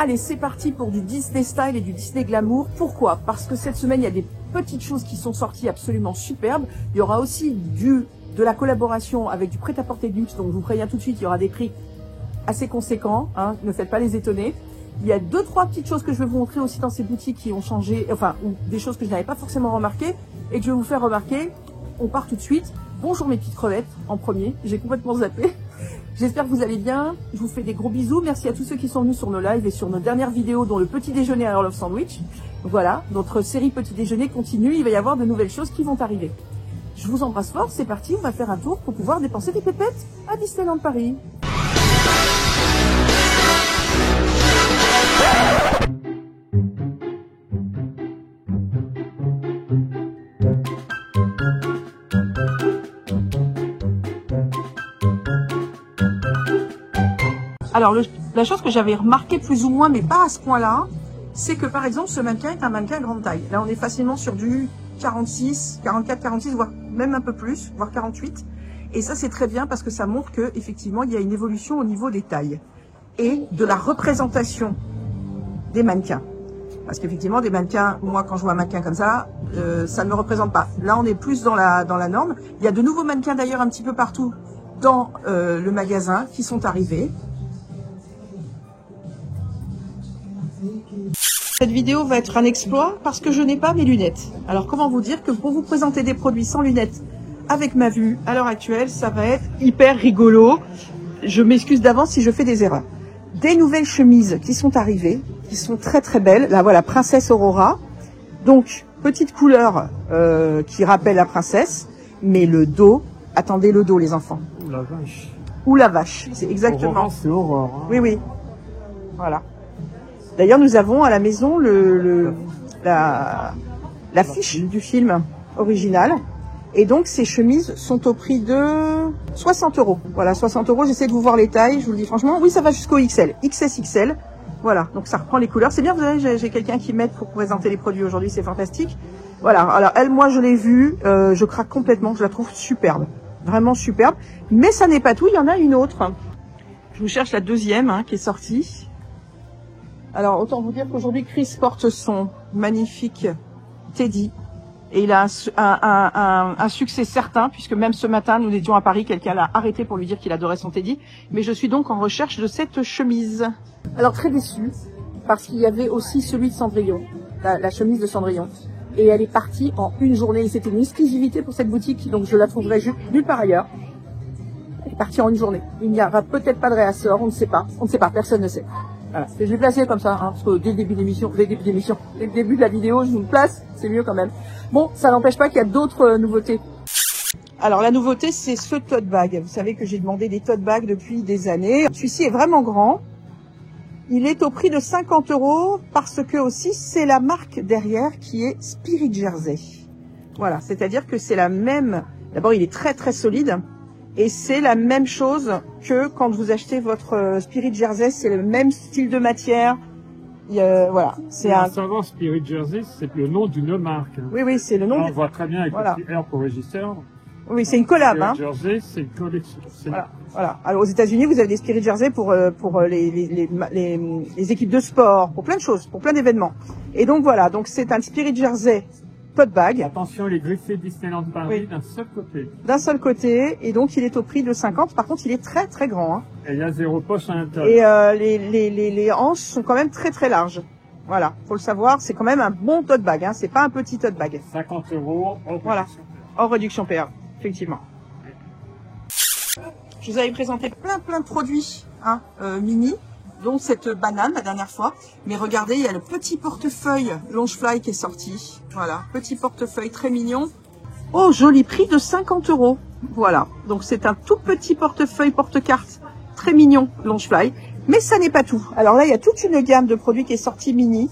Allez, c'est parti pour du Disney Style et du Disney Glamour. Pourquoi? Parce que cette semaine, il y a des petites choses qui sont sorties absolument superbes. Il y aura aussi de la collaboration avec du prêt-à-porter de luxe. Donc, je vous préviens tout de suite, il y aura des prix assez conséquents. Hein, ne faites pas les étonner. Il y a 2-3 petites choses que je vais vous montrer aussi dans ces boutiques qui ont changé, enfin, ou des choses que je n'avais pas forcément remarquées et que je vais vous faire remarquer. On part tout de suite. Bonjour mes petites crevettes, en premier. J'ai complètement zappé. J'espère que vous allez bien. Je vous fais des gros bisous. Merci à tous ceux qui sont venus sur nos lives et sur nos dernières vidéos, dont le petit déjeuner à Earl of Sandwich. Voilà, notre série petit déjeuner continue. Il va y avoir de nouvelles choses qui vont arriver. Je vous embrasse fort. C'est parti. On va faire un tour pour pouvoir dépenser des pépettes à Disneyland Paris. Alors, la chose que j'avais remarqué plus ou moins, mais pas à ce point-là, c'est que par exemple, ce mannequin est un mannequin grande taille. Là, on est facilement sur du 46, 44, 46, voire même un peu plus, voire 48. Et ça, c'est très bien parce que ça montre que effectivement, il y a une évolution au niveau des tailles et de la représentation des mannequins. Parce qu'effectivement, des mannequins, moi, quand je vois un mannequin comme ça, ça ne me représente pas. Là, on est plus dans la norme. Il y a de nouveaux mannequins d'ailleurs un petit peu partout dans le magasin qui sont arrivés. Cette vidéo va être un exploit parce que je n'ai pas mes lunettes. Alors comment vous dire que pour vous présenter des produits sans lunettes avec ma vue à l'heure actuelle, ça va être hyper rigolo. Je m'excuse d'avance si je fais des erreurs. Des nouvelles chemises qui sont arrivées, qui sont très très belles. Là voilà, Princesse Aurora. Donc petite couleur qui rappelle la princesse, mais le dos. Attendez le dos les enfants. Ou la vache. Ou la vache, c'est exactement. Aurora, c'est Aurore. Hein. Oui oui. Voilà. D'ailleurs, nous avons à la maison la fiche du film original. Et donc, ces chemises sont au prix de 60 €. Voilà, 60 €. J'essaie de vous voir les tailles. Je vous le dis franchement. Oui, ça va jusqu'au XL. XSXL. Voilà. Donc, ça reprend les couleurs. C'est bien, vous savez, j'ai quelqu'un qui m'aide pour présenter les produits aujourd'hui. C'est fantastique. Voilà. Alors, elle, moi, je l'ai vue. Je craque complètement. Je la trouve superbe. Vraiment superbe. Mais ça n'est pas tout. Il y en a une autre. Je vous cherche la deuxième qui est sortie. Alors, autant vous dire qu'aujourd'hui, Chris porte son magnifique Teddy. Et il a un succès certain, puisque même ce matin, nous étions à Paris, quelqu'un l'a arrêté pour lui dire qu'il adorait son Teddy. Mais je suis donc en recherche de cette chemise. Alors, très déçue, parce qu'il y avait aussi celui de Cendrillon, la chemise de Cendrillon. Et elle est partie en une journée. Et c'était une exclusivité pour cette boutique, donc je la trouverai nulle part ailleurs. Elle est partie en une journée. Il n'y aura peut-être pas de réassort, on ne sait pas. On ne sait pas, personne ne sait. Voilà. Je l'ai placé comme ça, parce que dès le début de de la vidéo, je vous le place, c'est mieux quand même. Bon, ça n'empêche pas qu'il y a d'autres nouveautés. Alors la nouveauté, c'est ce tote bag. Vous savez que j'ai demandé des tote bags depuis des années. Celui-ci est vraiment grand. Il est au prix de 50 € parce que aussi c'est la marque derrière qui est Spirit Jersey. Voilà, c'est-à-dire que c'est la même. D'abord, il est très très solide. Et c'est la même chose que quand vous achetez votre Spirit Jersey, c'est le même style de matière. Voilà, c'est un. Savoir Spirit Jersey, c'est le nom d'une marque. Oui, oui, c'est le nom. On voit très bien avec le petit R pour régisseur. Oui, c'est une collab. Spirit Jersey, c'est une collection. Voilà, voilà. Alors aux États-Unis, vous avez des Spirit Jersey pour les équipes de sport, pour plein de choses, pour plein d'événements. Et donc voilà, donc c'est un Spirit Jersey tote bag. Attention, les griffés Disneyland Paris d'un seul côté. D'un seul côté, et donc il est au prix de 50. Par contre, il est très très grand. Hein. Et il y a 0 poche à l'intérieur. Et les hanches sont quand même très très larges. Voilà, faut le savoir, c'est quand même un bon tote bag. Hein. C'est pas un petit tote bag. 50 € hors voilà, hors réduction PR, effectivement. Je vous avais présenté plein de produits mini, dont cette banane la dernière fois. Mais regardez, il y a le petit portefeuille Longefly qui est sorti. Voilà, petit portefeuille très mignon. Oh, joli prix de 50 €. Voilà, donc c'est un tout petit portefeuille porte-carte très mignon Longefly. Mais ça n'est pas tout. Alors là, il y a toute une gamme de produits qui est sortie mini.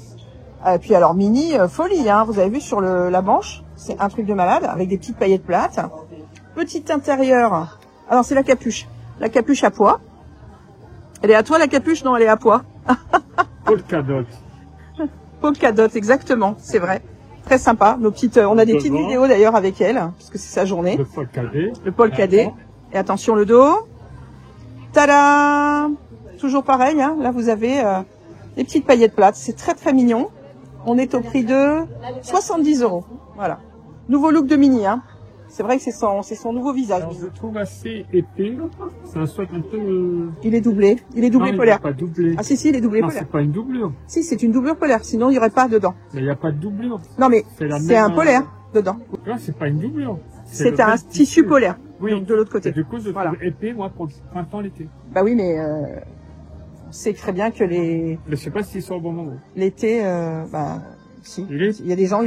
Puis alors mini, folie, hein, vous avez vu sur la manche, c'est un truc de malade, avec des petites paillettes plates. Petit intérieur, alors c'est la capuche à pois. Elle est à toi la capuche? Non, elle est à pois. Polka dot. Polka dot, exactement, c'est vrai. Très sympa. Nos petites, on a des petites vidéos d'ailleurs avec elle, puisque c'est sa journée. Le polka D. Le polka D. Et attention le dos. Tada! Toujours pareil, hein. Là vous avez Des petites paillettes plates, c'est très très mignon. On est au prix de 70 €. Voilà. Nouveau look de Minnie, hein. C'est vrai que c'est son nouveau visage. Alors, je le trouve assez épais. C'est un sweat un peu... Il est doublé. Il est doublé non, polaire. Il n'est pas doublé. Ah si, il est doublé non, polaire. c'est pas une doublure. Si, c'est une doublure polaire. Sinon, il n'y aurait pas dedans. Mais il n'y a pas de doublure. Non, mais c'est un polaire dedans. Là, c'est pas une doublure. C'est un tissu polaire. Oui. Donc, de l'autre côté. Et du coup, je le trouve épais, moi, pour le printemps, l'été. Bah oui, mais on sait très bien que les... Mais je sais pas s'ils sont au bon moment. L'été, bah, si. Il y a des gens,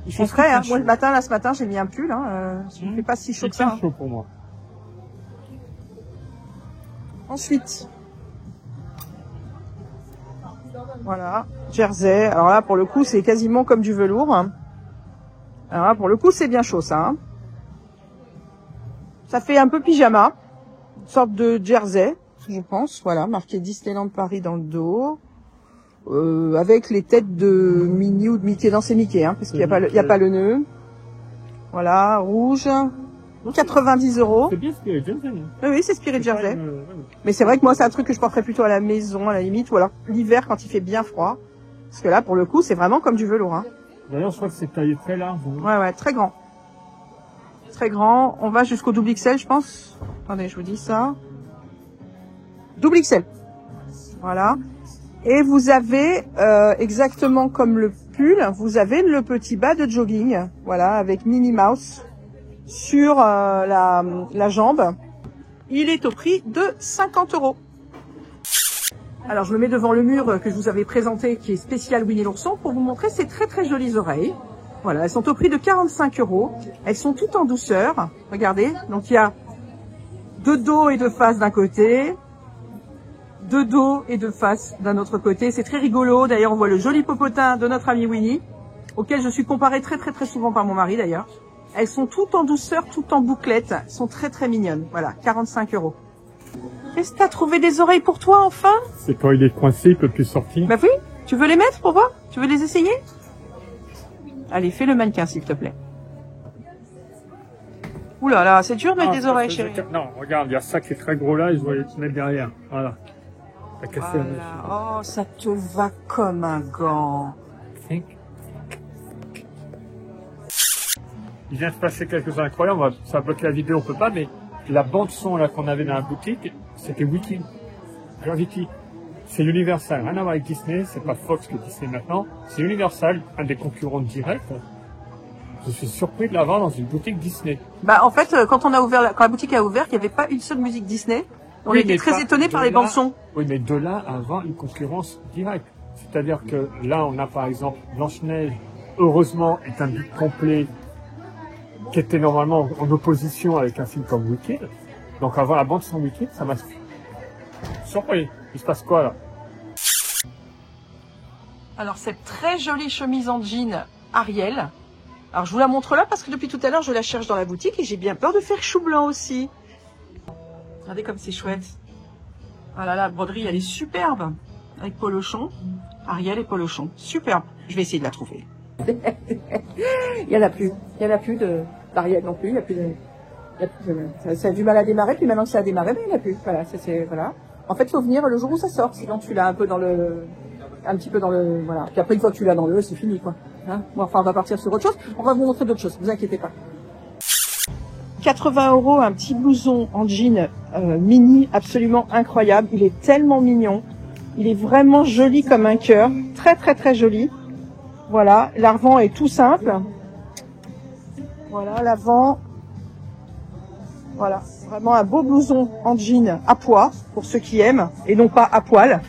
ils font frais, hein. Moi, ce matin, j'ai mis un pull, hein. Il ne fait pas si chaud que ça. C'est chaud pour moi. Ensuite, voilà, jersey. Alors là, pour le coup, c'est quasiment comme du velours. Hein. Alors là, pour le coup, c'est bien chaud, ça. Hein. Ça fait un peu pyjama, une sorte de jersey, je pense. Voilà, marqué Disneyland Paris dans le dos. Avec les têtes de Minnie ou de Mickey. Non, c'est Mickey, hein, parce qu'il n'y a pas le nœud. Voilà, rouge. 90 €. C'est bien Spirit Jersey. Oui, c'est Spirit Jersey. Mais c'est vrai que moi, c'est un truc que je porterais plutôt à la maison, à la limite, ou alors l'hiver quand il fait bien froid. Parce que là, pour le coup, c'est vraiment comme du velours. Hein. D'ailleurs, je crois que c'est taillé très large. Ouais, très grand. Très grand. On va jusqu'au double XL, je pense. Attendez, je vous dis ça. Double XL. Voilà. Et vous avez, exactement comme le pull, vous avez le petit bas de jogging. Voilà, avec Minnie Mouse sur la jambe. Il est au prix de 50 €. Alors, je me mets devant le mur que je vous avais présenté, qui est spécial Winnie l'ourson, pour vous montrer ces très très jolies oreilles. Voilà, elles sont au prix de 45 €. Elles sont toutes en douceur. Regardez, donc il y a de dos et de face d'un côté, de dos et de face d'un autre côté. C'est très rigolo. D'ailleurs, on voit le joli popotin de notre ami Winnie, auquel je suis comparée très très très souvent par mon mari d'ailleurs. Elles sont toutes en douceur, toutes en bouclette. Elles sont très très mignonnes. Voilà, 45 €. Est-ce que t'as trouvé des oreilles pour toi enfin? C'est quand il est coincé, il peut plus sortir. Bah oui, tu veux les mettre pour voir? Tu veux les essayer? Allez, fais le mannequin s'il te plaît. Ouh là là, c'est dur de mettre des oreilles, chérie. Non, regarde, il y a ça qui est très gros là, et je vais te mettre derrière. Voilà. T'as cassé la mèche. Oh, ça te va comme un gant. Il vient de se passer quelque chose d'incroyable. Ça bloque la vidéo, on peut pas, mais la bande son là qu'on avait dans la boutique, c'était Wiki. Gravity. C'est Universal. Rien à voir avec Disney. C'est pas Fox que Disney maintenant. C'est Universal, un des concurrents directs. Je suis surpris de l'avoir dans une boutique Disney. Bah, en fait, quand la boutique a ouvert, il n'y avait pas une seule musique Disney. On était très étonnés par les bandes son. Oui, mais de là à avoir une concurrence directe. C'est-à-dire que là, on a par exemple Blanche-Neige, heureusement, est un but complet qui était normalement en opposition avec un film comme Wicked. Donc avoir la bande son Wicked, ça m'a surpris. Il se passe quoi là? Alors cette très jolie chemise en jean Ariel. Alors je vous la montre là parce que depuis tout à l'heure je la cherche dans la boutique et j'ai bien peur de faire chou blanc aussi. Regardez comme c'est chouette. Ah là là, la broderie elle est superbe. Avec polochon. Ariel et polochon. Superbe. Je vais essayer de la trouver. Il y en a plus. Il y en a plus d'Ariel non plus. Il y a plus de... Ça a du mal à démarrer. Puis maintenant que ça a démarré, mais il n'y en a plus. Voilà, voilà. En fait, il faut venir le jour où ça sort. Sinon tu l'as un peu petit peu dans le, voilà. Puis après, une fois que tu l'as dans le, c'est fini, quoi. Hein, bon, enfin, on va partir sur autre chose. On va vous montrer d'autres choses. Vous inquiétez pas. 80 €, un petit blouson en jean mini, absolument incroyable. Il est tellement mignon. Il est vraiment joli comme un cœur. Très, très, très joli. Voilà. L'avant est tout simple. Voilà, l'avant. Voilà. Vraiment un beau blouson en jean à pois, pour ceux qui aiment, et non pas à poil.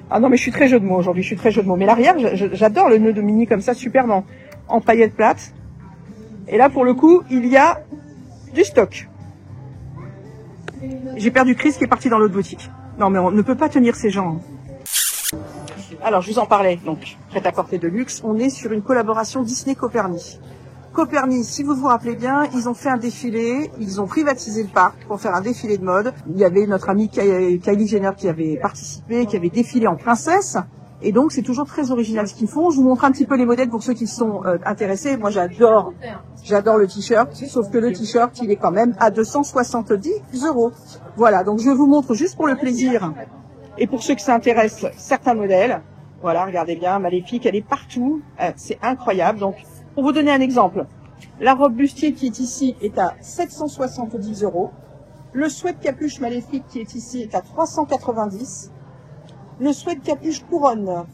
Ah non, mais je suis très jeu de mots aujourd'hui, je suis très jeu de mots. Mais l'arrière, j'adore le nœud de Minnie comme ça, superbe en paillettes plates. Et là, pour le coup, il y a du stock. J'ai perdu Chris qui est parti dans l'autre boutique. Non, mais on ne peut pas tenir ces gens. Alors, je vous en parlais, donc, prêt-à-porter de luxe. On est sur une collaboration Disney-Copernic. Copernic, si vous vous rappelez bien, ils ont fait un défilé, ils ont privatisé le parc pour faire un défilé de mode. Il y avait notre amie Kylie Jenner qui avait participé, qui avait défilé en princesse. Et donc, c'est toujours très original ce qu'ils font. Je vous montre un petit peu les modèles pour ceux qui sont intéressés. Moi, j'adore le t-shirt, sauf que le t-shirt, il est quand même à 270 €. Voilà, donc je vous montre juste pour le plaisir Et pour ceux que ça intéresse, certains modèles. Voilà, regardez bien, Maléfique, elle est partout. C'est incroyable. Donc, pour vous donner un exemple, la robe bustier qui est ici est à 770 €. Le sweat capuche Maléfique qui est ici est à 390. Le sweat capuche couronne,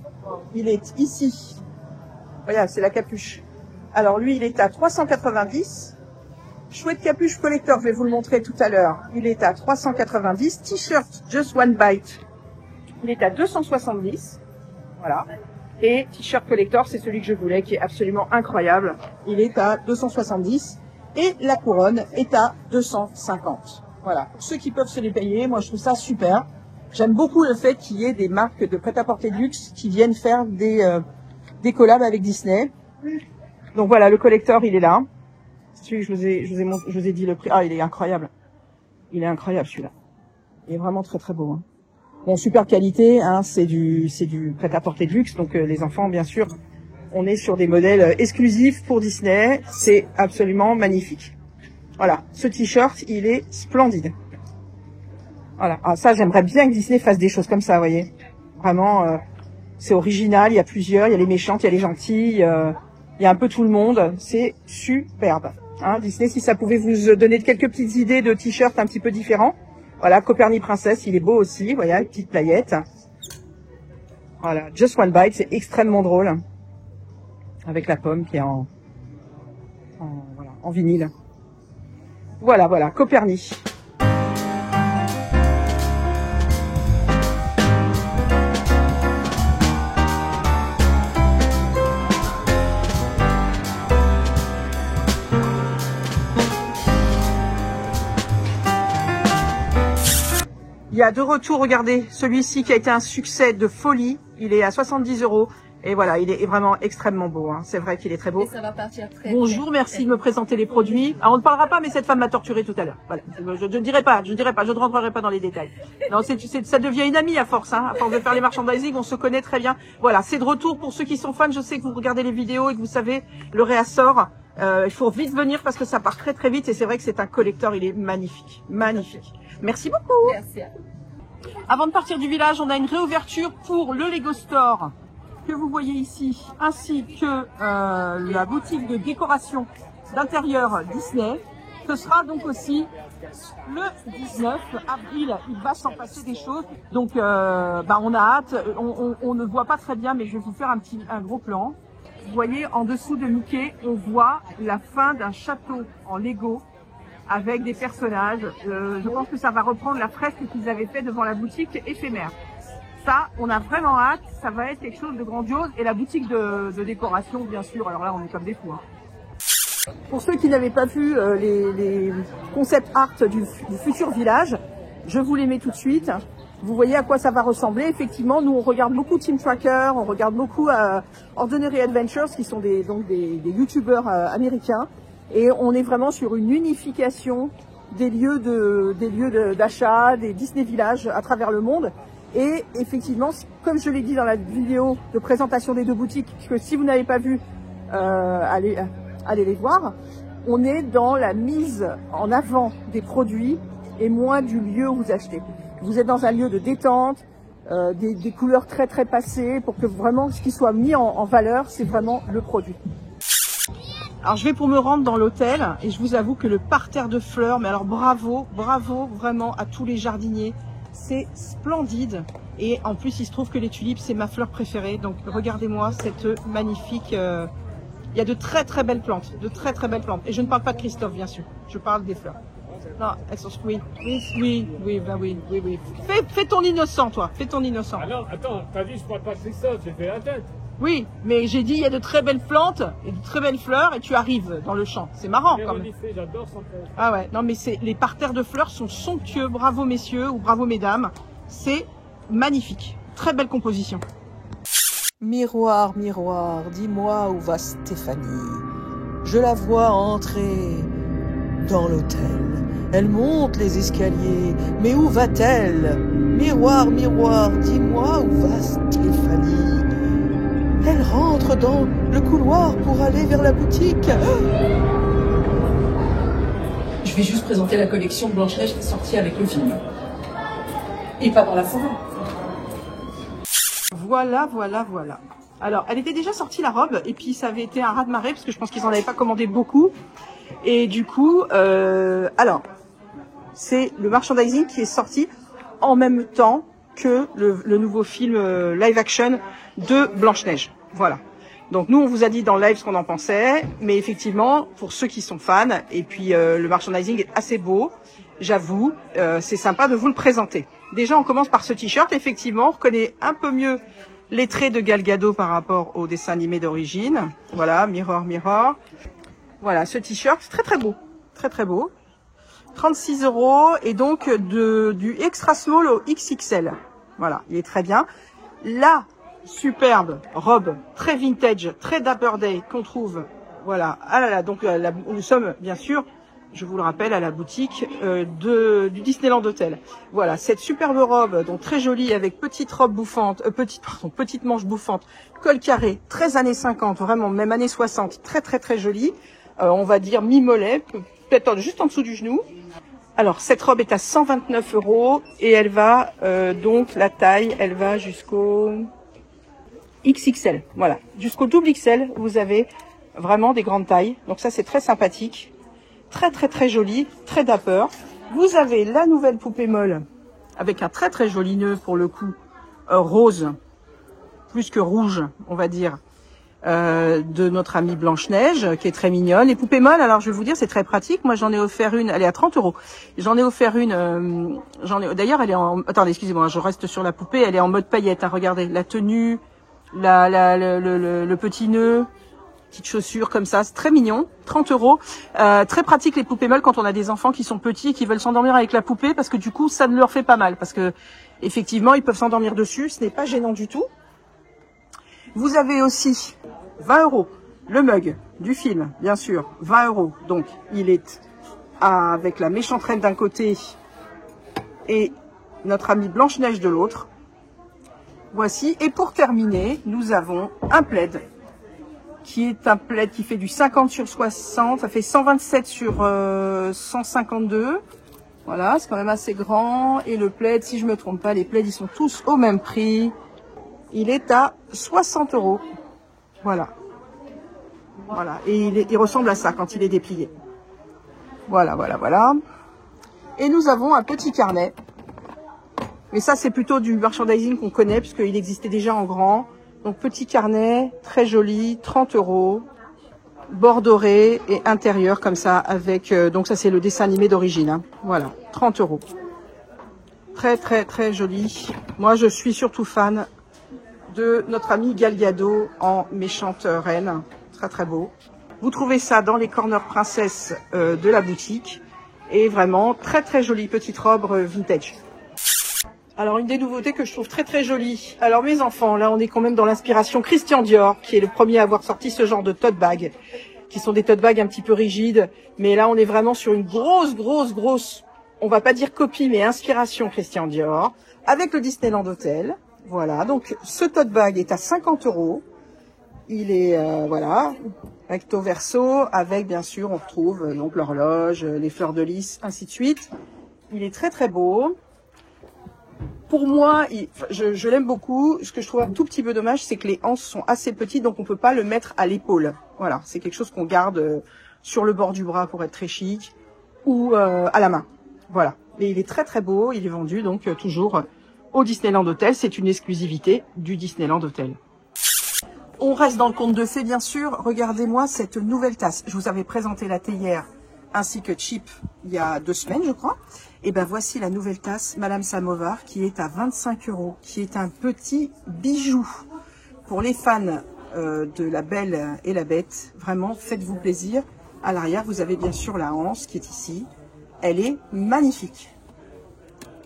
il est ici. Regarde, c'est la capuche. Alors lui, il est à 390. Chouette capuche collector, je vais vous le montrer tout à l'heure. Il est à 390. T-shirt Just One Bite, il est à 270. Voilà. Et t-shirt collector, c'est celui que je voulais, qui est absolument incroyable. Il est à 270. Et la couronne est à 250. Voilà. Pour ceux qui peuvent se les payer, moi je trouve ça super. J'aime beaucoup le fait qu'il y ait des marques de prêt-à-porter de luxe qui viennent faire des collabs avec Disney. Donc voilà, le collector, il est là. Celui que je vous ai dit le prix. Ah, il est incroyable. Il est incroyable celui-là. Il est vraiment très très beau. Hein. Bon, super qualité, hein, c'est du prêt-à-porter de luxe. Donc les enfants, bien sûr, on est sur des modèles exclusifs pour Disney. C'est absolument magnifique. Voilà, ce t-shirt, il est splendide. Voilà, ah, ça j'aimerais bien que Disney fasse des choses comme ça, vous voyez. Vraiment, c'est original, il y a plusieurs, il y a les méchantes, il y a les gentils, il y a un peu tout le monde, c'est superbe. Hein, Disney, si ça pouvait vous donner quelques petites idées de t-shirts un petit peu différents. Voilà, Copernic Princess, il est beau aussi, vous voyez, une petite paillette. Voilà, Just One Bite, c'est extrêmement drôle. Avec la pomme qui est en vinyle. Voilà, Copernic. Il y a de retour, regardez, celui-ci qui a été un succès de folie, il est à 70 €. Et voilà, il est vraiment extrêmement beau. Hein. C'est vrai qu'il est très beau. Et ça va partir très Bonjour, merci de me présenter les produits. Alors, on ne parlera pas, mais cette femme m'a torturé tout à l'heure. Voilà, je ne dirai pas, je ne rentrerai pas dans les détails. Non, ça devient une amie à force de faire les merchandising, on se connaît très bien. Voilà, c'est de retour pour ceux qui sont fans. Je sais que vous regardez les vidéos et que vous savez, le réassort. Il faut vite venir parce que ça part très très vite et c'est vrai que c'est un collector, il est magnifique, magnifique. Merci beaucoup. Merci à vous. Avant de partir du village, on a une réouverture pour le Lego Store que vous voyez ici, ainsi que la boutique de décoration d'intérieur Disney. Ce sera donc aussi le 19 avril. Il va s'en passer des choses. Donc, on a hâte. On ne voit pas très bien, mais je vais vous faire un gros plan. Vous voyez, en dessous de Mickey, on voit la fin d'un château en Lego avec des personnages. Je pense que ça va reprendre la fresque qu'ils avaient fait devant la boutique éphémère. Ça, on a vraiment hâte, ça va être quelque chose de grandiose. Et la boutique de décoration, bien sûr, alors là, on est comme des fous. Hein. Pour ceux qui n'avaient pas vu les concept art du futur village, je vous les mets tout de suite. Vous voyez à quoi ça va ressembler. Effectivement, nous, on regarde beaucoup Team Tracker, on regarde beaucoup Ordinary Adventures, qui sont des youtubeurs américains. Et on est vraiment sur une unification des lieux d'achat, des Disney Villages à travers le monde. Et effectivement, comme je l'ai dit dans la vidéo de présentation des deux boutiques, que si vous n'avez pas vu, allez les voir, on est dans la mise en avant des produits et moins du lieu où vous achetez. Vous êtes dans un lieu de détente, des couleurs très très passées, pour que vraiment ce qui soit mis en valeur, c'est vraiment le produit. Alors je vais pour me rendre dans l'hôtel et je vous avoue que le parterre de fleurs, mais alors bravo vraiment à tous les jardiniers. C'est splendide et en plus il se trouve que les tulipes c'est ma fleur préférée, donc regardez-moi cette magnifique, il y a de très très belles plantes, et je ne parle pas de Christophe bien sûr, je parle des fleurs. Non, elles sont, oui, fais ton innocent toi, fais ton innocent. Ah non, attends, t'as dit je parle pas de Christophe, j'ai fait la tête. Oui, mais j'ai dit il y a de très belles plantes et de très belles fleurs et tu arrives dans le champ. C'est marrant quand même. J'adore son père. Ah ouais, non mais les parterres de fleurs sont somptueux. Bravo messieurs ou bravo mesdames. C'est magnifique. Très belle composition. Miroir, miroir, dis-moi où va Stéphanie. Je la vois entrer dans l'hôtel. Elle monte les escaliers, mais où va-t-elle? Miroir, miroir, dis-moi où va Stéphanie. Elle rentre dans le couloir pour aller vers la boutique. Je vais juste présenter la collection Blanche-Neige qui est sortie avec le film. Et pas dans la forêt. Voilà, voilà, voilà. Alors, elle était déjà sortie la robe, et puis ça avait été un raz-de-marée, parce que je pense qu'ils n'en avaient pas commandé beaucoup. Et du coup, alors, c'est le merchandising qui est sorti en même temps que le nouveau film live action de Blanche-Neige. Voilà. Donc nous, on vous a dit dans le live ce qu'on en pensait, mais effectivement, pour ceux qui sont fans, et puis le merchandising est assez beau, j'avoue, c'est sympa de vous le présenter. Déjà, on commence par ce t-shirt. Effectivement, on reconnaît un peu mieux les traits de Gal Gadot par rapport au dessin animé d'origine. Voilà, Mirror, Mirror. Voilà, ce t-shirt, très très beau, très très beau. 36 € et donc du extra small au XXL. Voilà, il est très bien. La superbe robe très vintage, très Dapper Day qu'on trouve. Voilà, ah là là, donc nous sommes bien sûr, je vous le rappelle, à la boutique du Disneyland Hotel. Voilà, cette superbe robe, donc très jolie, avec petite robe bouffante, petite manche bouffante, col carré, très années 50, vraiment même années 60, très très très jolie. On va dire mi-mollet, peut-être juste en dessous du genou. Alors, cette robe est à 129 € et elle va, donc la taille, elle va jusqu'au XXL. Voilà, jusqu'au double XL, vous avez vraiment des grandes tailles. Donc ça, c'est très sympathique. Très très très joli, très dapper. Vous avez la nouvelle poupée molle avec un très très joli nœud pour le coup, rose, plus que rouge, on va dire, de notre amie Blanche-Neige, qui est très mignonne. Les poupées molles, alors je vais vous dire, c'est très pratique. Moi, j'en ai offert une, elle est à 30 €. J'en ai offert une, d'ailleurs, elle est en, attendez, excusez-moi, je reste sur la poupée, elle est en mode paillette, hein, regardez, la tenue, le petit nœud, petite chaussure comme ça, c'est très mignon, 30 €. Très pratique les poupées molles quand on a des enfants qui sont petits et qui veulent s'endormir avec la poupée, parce que du coup, ça ne leur fait pas mal, parce que effectivement, ils peuvent s'endormir dessus, ce n'est pas gênant du tout. Vous avez aussi 20 € le mug du film, bien sûr, 20 €. Donc, il est avec la méchante reine d'un côté et notre amie Blanche-Neige de l'autre. Voici. Et pour terminer, nous avons un plaid qui est un plaid qui fait du 50 sur 60. Ça fait 127 sur 152. Voilà, c'est quand même assez grand. Et le plaid, si je me trompe pas, les plaids, ils sont tous au même prix. Il est à 60 €. Voilà. Voilà. Et il ressemble à ça quand il est déplié. Voilà, voilà, voilà. Et nous avons un petit carnet. Mais ça, c'est plutôt du merchandising qu'on connaît, puisqu'il existait déjà en grand. Donc, petit carnet, très joli, 30 €. Bord doré et intérieur comme ça, avec... donc ça, c'est le dessin animé d'origine. Hein. Voilà, 30 €. Très, très, très joli. Moi, je suis surtout fan de notre amie Gal Gadot en méchante reine. Très très beau. Vous trouvez ça dans les corners princesses de la boutique. Et vraiment très très jolie petite robe vintage. Alors une des nouveautés que je trouve très très jolie. Alors mes enfants, là on est quand même dans l'inspiration Christian Dior, qui est le premier à avoir sorti ce genre de tote bag, qui sont des tote bags un petit peu rigides. Mais là on est vraiment sur une grosse, on va pas dire copie, mais inspiration Christian Dior, avec le Disneyland Hotel. Voilà, donc ce tote bag est à 50 €. Il est, voilà, recto verso, avec bien sûr, on retrouve donc l'horloge, les fleurs de lys, ainsi de suite. Il est très très beau. Pour moi, je l'aime beaucoup. Ce que je trouve un tout petit peu dommage, c'est que les anses sont assez petites, donc on peut pas le mettre à l'épaule. Voilà, c'est quelque chose qu'on garde sur le bord du bras pour être très chic, ou à la main. Voilà, mais il est très très beau. Il est vendu donc toujours au Disneyland Hotel. C'est une exclusivité du Disneyland Hotel. On reste dans le conte de fées, bien sûr. Regardez-moi cette nouvelle tasse. Je vous avais présenté la théière ainsi que Chip il y a 2 semaines, je crois. Et ben voici la nouvelle tasse Madame Samovar qui est à 25 €, qui est un petit bijou pour les fans de La Belle et la Bête. Vraiment, faites-vous plaisir. À l'arrière, vous avez bien sûr la anse qui est ici. Elle est magnifique.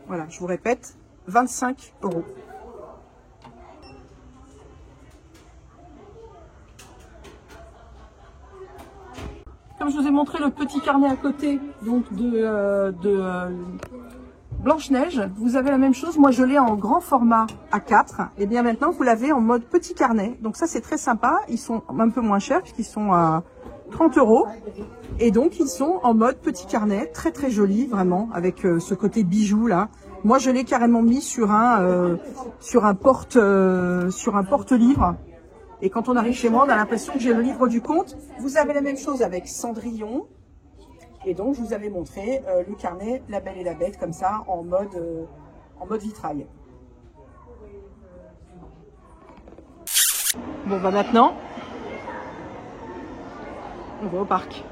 Voilà, je vous répète, 25 €. Comme je vous ai montré le petit carnet à côté donc de Blanche-Neige, vous avez la même chose. Moi, je l'ai en grand format A4. Et bien maintenant, vous l'avez en mode petit carnet. Donc ça, c'est très sympa. Ils sont un peu moins chers puisqu'ils sont à 30 €. Et donc, ils sont en mode petit carnet. Très, très joli, vraiment, avec ce côté bijou là. Moi, je l'ai carrément mis sur un porte-livre. Et quand on arrive chez moi, on a l'impression que j'ai le livre du conte. Vous avez la même chose avec Cendrillon. Et donc, je vous avais montré le carnet La Belle et la Bête, comme ça, en mode vitrail. Bon, bah maintenant, on va au parc.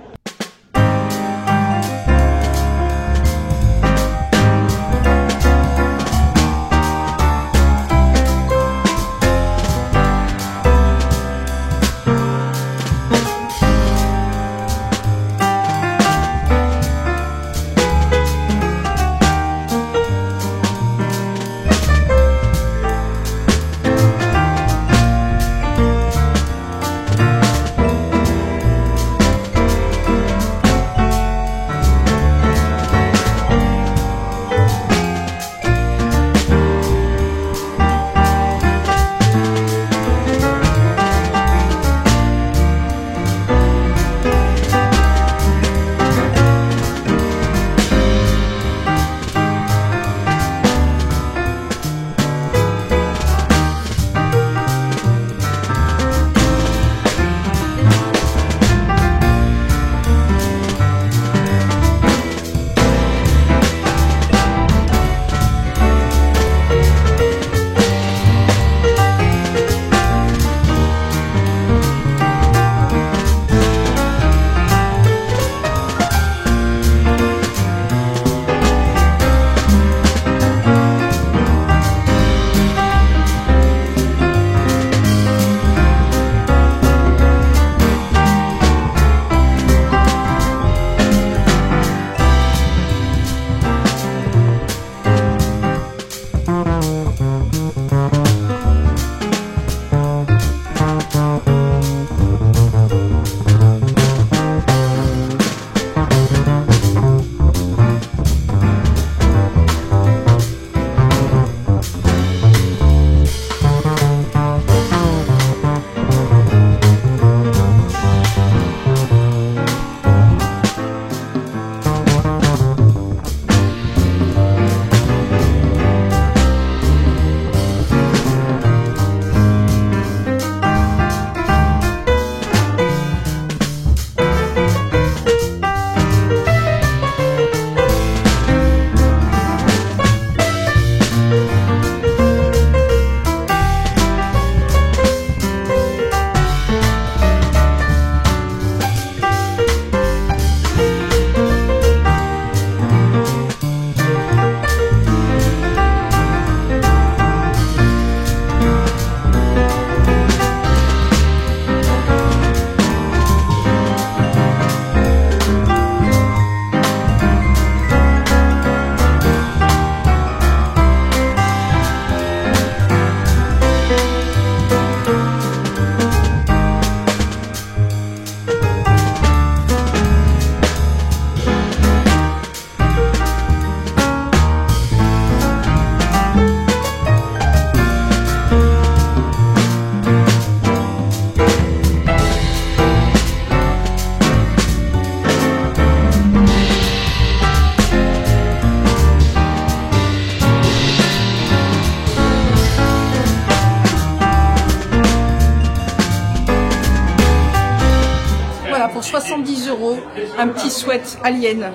Pour 70 €, un petit sweat Alien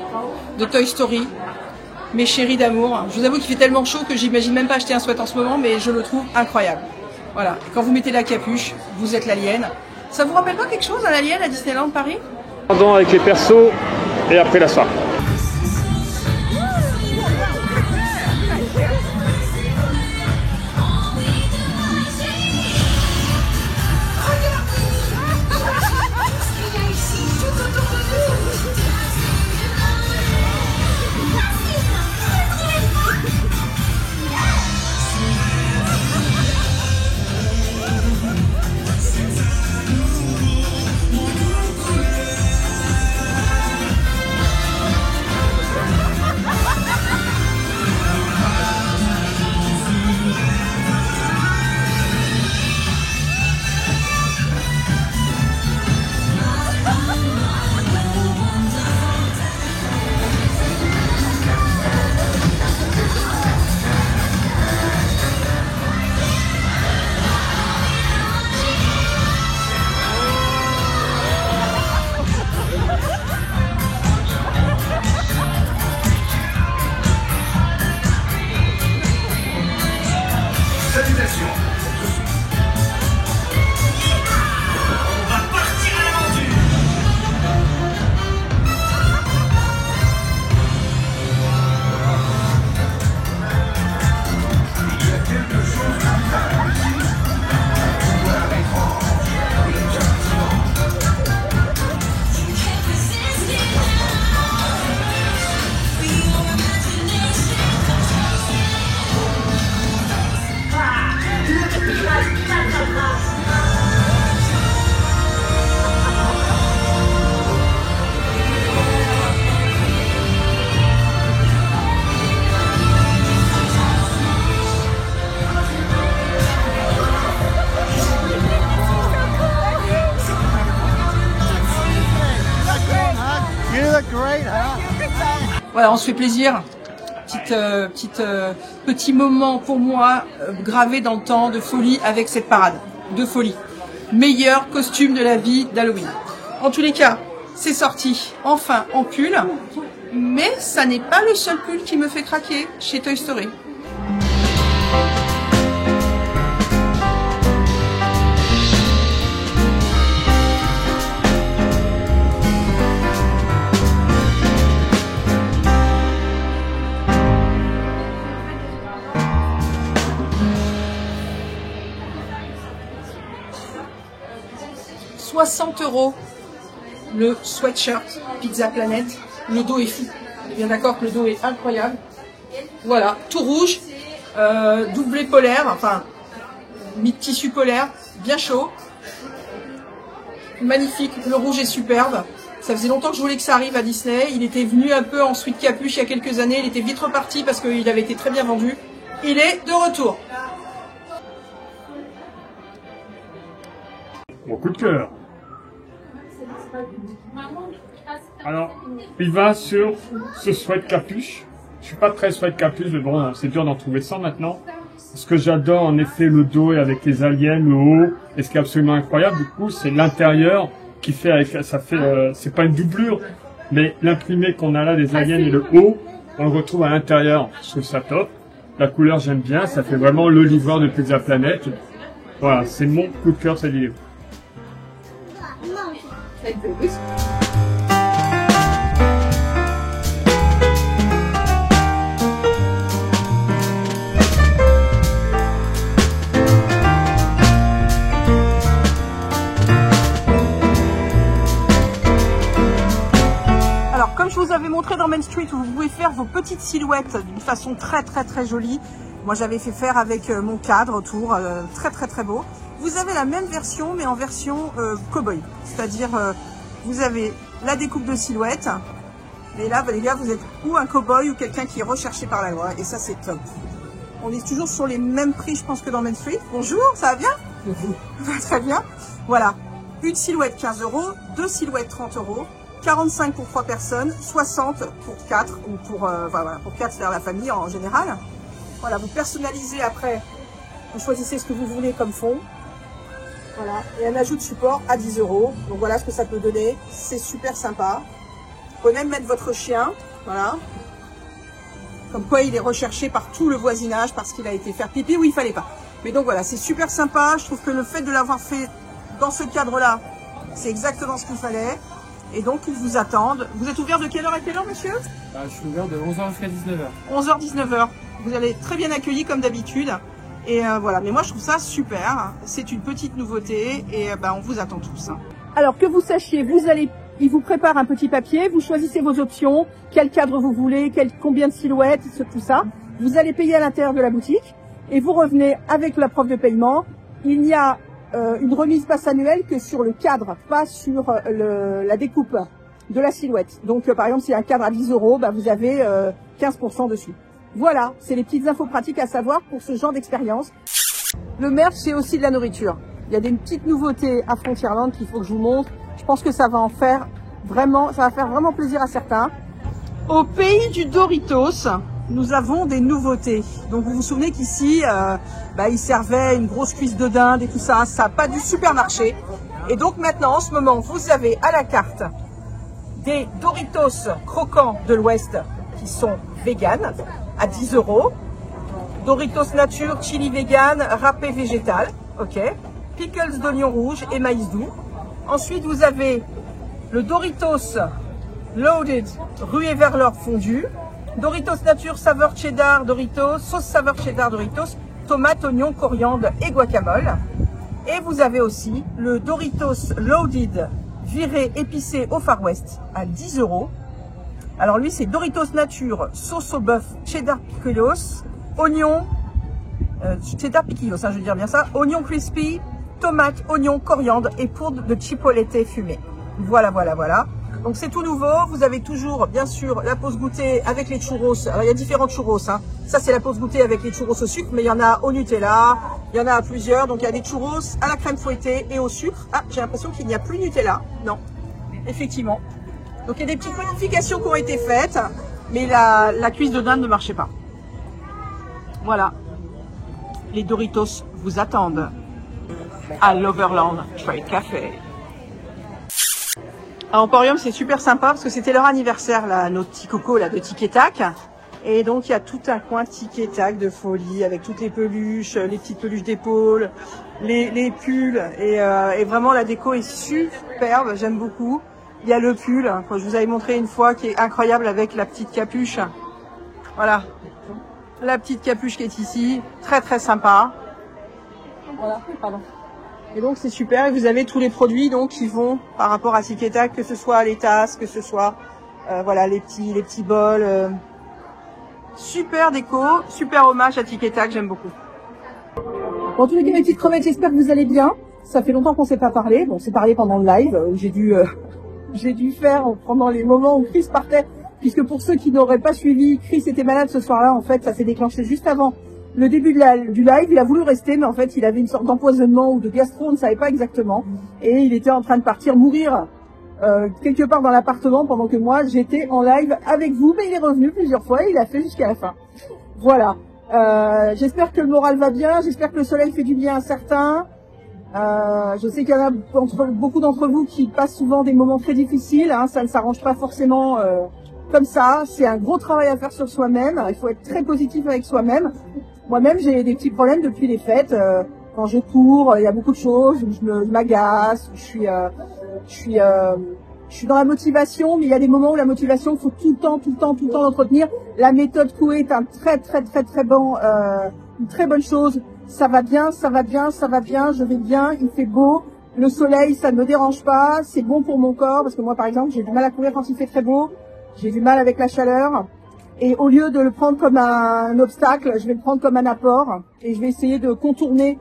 de Toy Story, mes chéris d'amour. Je vous avoue qu'il fait tellement chaud que j'imagine même pas acheter un sweat en ce moment, mais je le trouve incroyable. Voilà, et quand vous mettez la capuche, vous êtes l'alien. Ça vous rappelle pas quelque chose, un alien à Disneyland Paris? Avec les persos et après la soirée. Voilà, on se fait plaisir. Petit moment pour moi gravé dans le temps de folie avec cette parade de folie. Meilleur costume de la vie d'Halloween. En tous les cas, c'est sorti enfin en pull, mais ça n'est pas le seul pull qui me fait craquer chez Toy Story. €60 le sweatshirt Pizza Planet. Le dos est fou. On est bien d'accord que le dos est incroyable. Voilà, tout rouge, doublé polaire, enfin mi-tissu polaire, bien chaud. Magnifique, le rouge est superbe. Ça faisait longtemps que je voulais que ça arrive à Disney. Il était venu un peu en sweat capuche il y a quelques années. Il était vite reparti parce qu'il avait été très bien vendu. Il est de retour. Mon coup de cœur. Alors, il va sur ce sweat capuche. Je suis pas très sweat capuche, mais bon, c'est dur d'en trouver 100 maintenant. Ce que j'adore, en effet, le dos et avec les aliens, le haut. Et ce qui est absolument incroyable, du coup, c'est l'intérieur qui fait avec, ça fait, c'est pas une doublure, mais l'imprimé qu'on a là des aliens et le haut, on le retrouve à l'intérieur. Je trouve ça top. La couleur, j'aime bien. Ça fait vraiment le livreur de Pizza Planet. Voilà, c'est mon coup de cœur, cette vidéo. Alors, comme je vous avais montré dans Main Street, où vous pouvez faire vos petites silhouettes d'une façon très jolie. Moi, j'avais fait faire avec mon cadre autour, très beau. Vous avez la même version, mais en version cow-boy. C'est-à-dire, vous avez la découpe de silhouette. Et là, les gars, vous êtes ou un cow-boy ou quelqu'un qui est recherché par la loi. Et ça, c'est top. On est toujours sur les mêmes prix, je pense, que dans Main Street. Bonjour, ça va bien? Très bien. Voilà. Une silhouette, 15 €. Deux silhouettes, 30 €. 45 pour 3 personnes. 60 pour 4. Ou pour, voilà, pour 4, c'est-à-dire la famille en général. Voilà, vous personnalisez après. Vous choisissez ce que vous voulez comme fond. Voilà, et un ajout de support à 10 €. Donc voilà ce que ça peut donner. C'est super sympa. Vous pouvez même mettre votre chien. Voilà. Comme quoi il est recherché par tout le voisinage parce qu'il a été faire pipi où il fallait pas. Mais donc voilà, c'est super sympa. Je trouve que le fait de l'avoir fait dans ce cadre-là, c'est exactement ce qu'il fallait. Et donc ils vous attendent. Vous êtes ouvert de quelle heure à quelle heure, monsieur? Je suis ouvert de 11h jusqu'à 19h. 11h, 19h. Vous allez très bien accueillis comme d'habitude. Et voilà, mais moi je trouve ça super, c'est une petite nouveauté et on vous attend tous. Alors que vous sachiez, il vous prépare un petit papier, vous choisissez vos options, quel cadre vous voulez, combien de silhouettes, tout ça. Vous allez payer à l'intérieur de la boutique et vous revenez avec la preuve de paiement. Il n'y a une remise passe annuelle que sur le cadre, pas sur la découpe de la silhouette. Donc par exemple, si un cadre à 10 €, vous avez 15% dessus. Voilà, c'est les petites infos pratiques à savoir pour ce genre d'expérience. Le merch, c'est aussi de la nourriture. Il y a des petites nouveautés à Frontierland qu'il faut que je vous montre. Je pense que ça va faire vraiment plaisir à certains. Au pays du Doritos, nous avons des nouveautés. Donc vous vous souvenez qu'ici, ils servaient une grosse cuisse de dinde et tout ça. Ça n'a pas du supermarché. Et donc maintenant, en ce moment, vous avez à la carte des Doritos croquants de l'Ouest qui sont véganes à 10 €. Doritos nature, chili vegan, râpé végétal. Ok. Pickles d'oignon rouge et maïs doux. Ensuite, vous avez le Doritos Loaded ruée vers l'or fondu. Doritos nature saveur cheddar Doritos, sauce saveur cheddar Doritos, tomate, oignon, coriandre et guacamole. Et vous avez aussi le Doritos Loaded viré épicé au Far West à 10 €. Alors lui, c'est Doritos nature, sauce au bœuf, cheddar piquillos, oignon, cheddar piquillos, je veux dire bien ça, oignon crispy, tomate, oignon, coriandre et poudre de chipotle fumée. Voilà. Donc c'est tout nouveau. Vous avez toujours, bien sûr, la pause goûter avec les churros. Alors il y a différents churros. Ça c'est la pause goûter avec les churros au sucre, mais il y en a au Nutella, il y en a à plusieurs. Donc il y a des churros à la crème fouettée et au sucre. Ah, j'ai l'impression qu'il n'y a plus Nutella. Non, effectivement. Donc il y a des petites modifications qui ont été faites. mais la cuisse de dinde ne marchait pas. Voilà. Les Doritos vous attendent à l'Overland Trade Café. À Emporium, c'est super sympa parce que c'était leur anniversaire, là, nos petits cocos là, de Tic et Tac. Et donc, il y a tout un coin Tic et Tac de folie avec toutes les peluches, les petites peluches d'épaule, les pulls. Et vraiment, la déco est superbe, j'aime beaucoup. Il y a le pull, que je vous avais montré une fois, qui est incroyable avec la petite capuche. Voilà. La petite capuche qui est ici. Très, très sympa. Voilà, pardon. Et donc, c'est super. Et vous avez tous les produits, donc, qui vont par rapport à Tic et Tac, que ce soit les tasses, que ce soit, voilà, les petits bols, super déco, super hommage à Tic et Tac, j'aime beaucoup. Bon, tous les mes petites crevettes, j'espère que vous allez bien. Ça fait longtemps qu'on s'est pas parlé. Bon, on s'est parlé pendant le live, où j'ai dû faire pendant les moments où Chris partait, puisque pour ceux qui n'auraient pas suivi, Chris était malade ce soir-là. En fait, ça s'est déclenché juste avant le début du live. Il a voulu rester, mais en fait, il avait une sorte d'empoisonnement ou de gastro, on ne savait pas exactement. Et il était en train de partir mourir quelque part dans l'appartement pendant que moi, j'étais en live avec vous. Mais il est revenu plusieurs fois et il a fait jusqu'à la fin. Voilà. J'espère que le moral va bien. J'espère que le soleil fait du bien à certains. Je sais qu'il y en a beaucoup d'entre vous qui passent souvent des moments très difficiles. Hein. Ça ne s'arrange pas forcément comme ça. C'est un gros travail à faire sur soi-même. Il faut être très positif avec soi-même. Moi-même, j'ai des petits problèmes depuis les fêtes. Quand je cours, il y a beaucoup de choses. Je m'agace. Je suis dans la motivation, mais il y a des moments où la motivation, il faut tout le temps l'entretenir. La méthode Coué est un une très bonne chose. Ça va bien, je vais bien, il fait beau. Le soleil, ça ne me dérange pas. C'est bon pour mon corps, parce que moi, par exemple, j'ai du mal à courir quand il fait très beau. J'ai du mal avec la chaleur. Et au lieu de le prendre comme un obstacle, je vais le prendre comme un apport. Et je vais essayer de contourner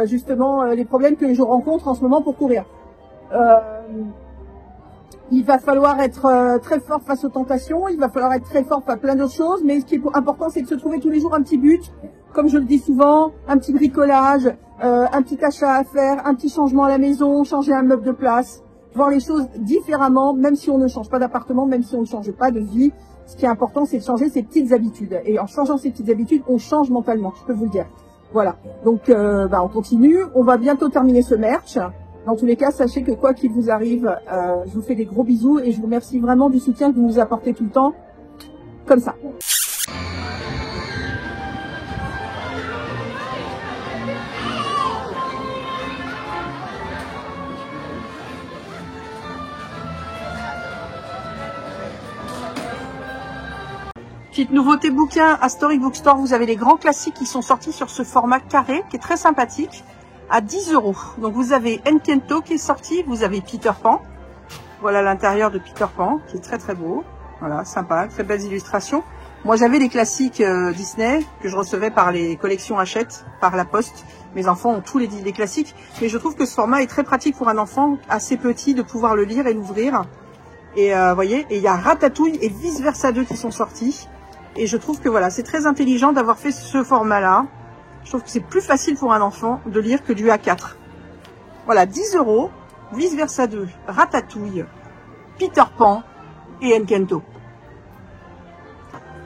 justement les problèmes que je rencontre en ce moment pour courir. Il va falloir être très fort face aux tentations, il va falloir être très fort face à plein d'autres choses, mais ce qui est important, c'est de se trouver tous les jours un petit but, comme je le dis souvent, un petit bricolage, un petit achat à faire, un petit changement à la maison, changer un meuble de place, voir les choses différemment, même si on ne change pas d'appartement, même si on ne change pas de vie. Ce qui est important, c'est de changer ses petites habitudes. Et en changeant ses petites habitudes, on change mentalement, je peux vous le dire. Voilà. Donc, on continue. On va bientôt terminer ce merch. Dans tous les cas, sachez que quoi qu'il vous arrive, je vous fais des gros bisous et je vous remercie vraiment du soutien que vous nous apportez tout le temps. Comme ça. Petite nouveauté bouquin à Storybook Bookstore, vous avez les grands classiques qui sont sortis sur ce format carré qui est très sympathique à 10 €. Donc vous avez Encanto qui est sorti, vous avez Peter Pan. Voilà l'intérieur de Peter Pan qui est très très beau. Voilà, sympa, très belles illustrations. Moi j'avais les classiques Disney que je recevais par les collections Hachette, par la poste. Mes enfants ont tous les classiques, mais je trouve que ce format est très pratique pour un enfant assez petit de pouvoir le lire et l'ouvrir. Et voyez, et il y a Ratatouille et Vice Versa 2 qui sont sortis. Et je trouve que voilà, c'est très intelligent d'avoir fait ce format-là. Je trouve que c'est plus facile pour un enfant de lire que du A4. Voilà, 10 €, Vice Versa 2, Ratatouille, Peter Pan et Encanto.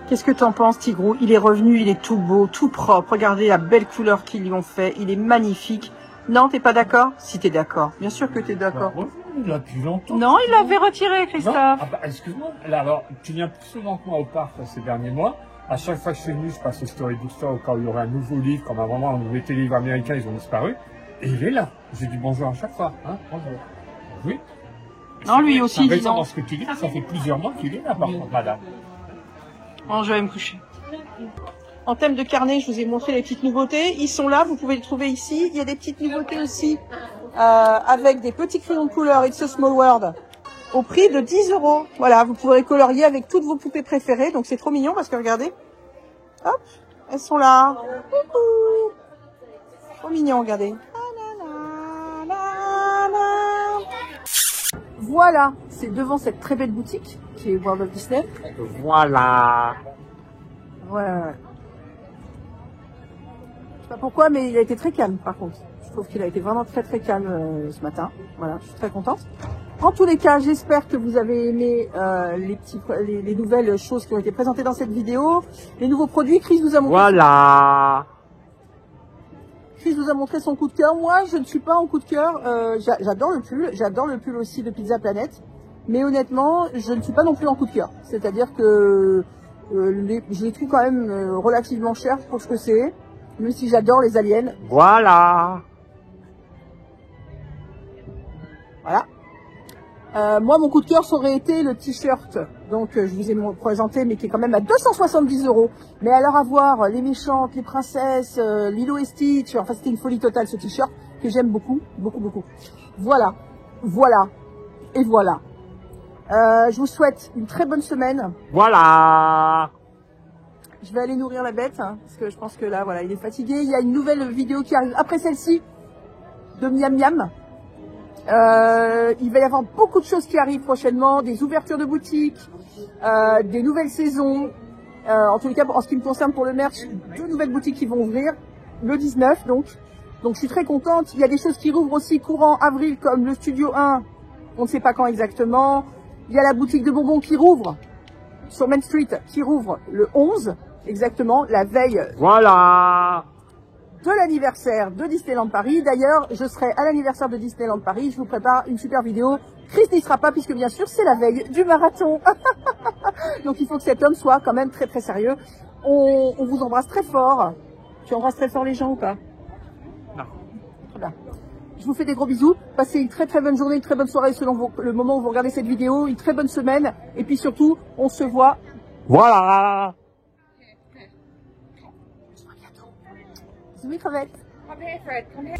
Qu'est-ce que t'en penses, Tigrou? Il est revenu, il est tout beau, tout propre. Regardez la belle couleur qu'ils lui ont fait. Il est magnifique. Non, t'es pas d'accord? Si t'es d'accord. Bien sûr que t'es d'accord. Il l'a depuis longtemps. Non, il l'avait retiré, Christophe. Ah bah, excuse-moi. Là, alors, tu viens plus souvent que moi au parc ces derniers mois. À chaque fois que je suis venu, je passe au Storybook Store au cas où il y aurait un nouveau livre, comme à un moment où les livres américains, ils ont disparu. Et il est là. J'ai dit bonjour à chaque fois. Hein, bonjour. Oui. Non, lui aussi, dis disons. Dans ce que tu dis, ça fait plusieurs mois qu'il est là, par contre, madame. Bon, je vais me coucher. En thème de carnet, je vous ai montré les petites nouveautés. Ils sont là, vous pouvez les trouver ici. Il y a des petites nouveautés aussi avec des petits crayons de couleur It's a Small World au prix de 10 €. Voilà, vous pourrez colorier avec toutes vos poupées préférées. Donc c'est trop mignon parce que regardez, hop, elles sont là. Coucou. Trop mignon, regardez. Voilà, c'est devant cette très belle boutique qui est World of Disney. Voilà. Ouais. sais pas pourquoi, mais il a été très calme par contre. Je trouve qu'il a été vraiment très très calme ce matin. Voilà, je suis très contente. En tous les cas, j'espère que vous avez aimé les nouvelles choses qui ont été présentées dans cette vidéo. Les nouveaux produits, Chris vous a montré. Voilà. Chris vous a montré son coup de cœur. Moi, je ne suis pas en coup de cœur. J'adore le pull. J'adore le pull aussi de Pizza Planet. Mais honnêtement, je ne suis pas non plus en coup de cœur. C'est-à-dire que je les trouve quand même relativement chers pour ce que c'est. Même si j'adore les aliens. Voilà. Voilà. Moi, mon coup de cœur, ça aurait été le t-shirt. Donc, je vous ai présenté, mais qui est quand même à 270 €. Mais alors, à voir les méchantes, les princesses, Lilo et Stitch. Enfin, c'était une folie totale, ce t-shirt, que j'aime beaucoup, beaucoup, beaucoup. Voilà. Voilà. Et voilà. Je vous souhaite une très bonne semaine. Voilà. Je vais aller nourrir la bête, hein, parce que je pense que là, voilà, il est fatigué. Il y a une nouvelle vidéo qui arrive après celle-ci, de Miam Miam. Il va y avoir beaucoup de choses qui arrivent prochainement, des ouvertures de boutiques, des nouvelles saisons. En tous les cas, en ce qui me concerne pour le merch, 2 nouvelles boutiques qui vont ouvrir le 19 donc je suis très contente. Il y a des choses qui rouvrent aussi courant avril comme le Studio 1, on ne sait pas quand exactement. Il y a la boutique de bonbons qui rouvre sur Main Street, qui rouvre le 11 exactement, la veille Voilà. de l'anniversaire de Disneyland Paris. D'ailleurs, je serai à l'anniversaire de Disneyland Paris. Je vous prépare une super vidéo. Chris n'y sera pas puisque bien sûr c'est la veille du marathon. Donc il faut que cet homme soit quand même très très sérieux. On vous embrasse très fort. Tu embrasses très fort les gens ou pas? Non. Très bien. Je vous fais des gros bisous. Passez une très très bonne journée, une très bonne soirée selon le moment où vous regardez cette vidéo. Une très bonne semaine. Et puis surtout, on se voit. Voilà. Bisous, crevette. Come here, Fred. Come here.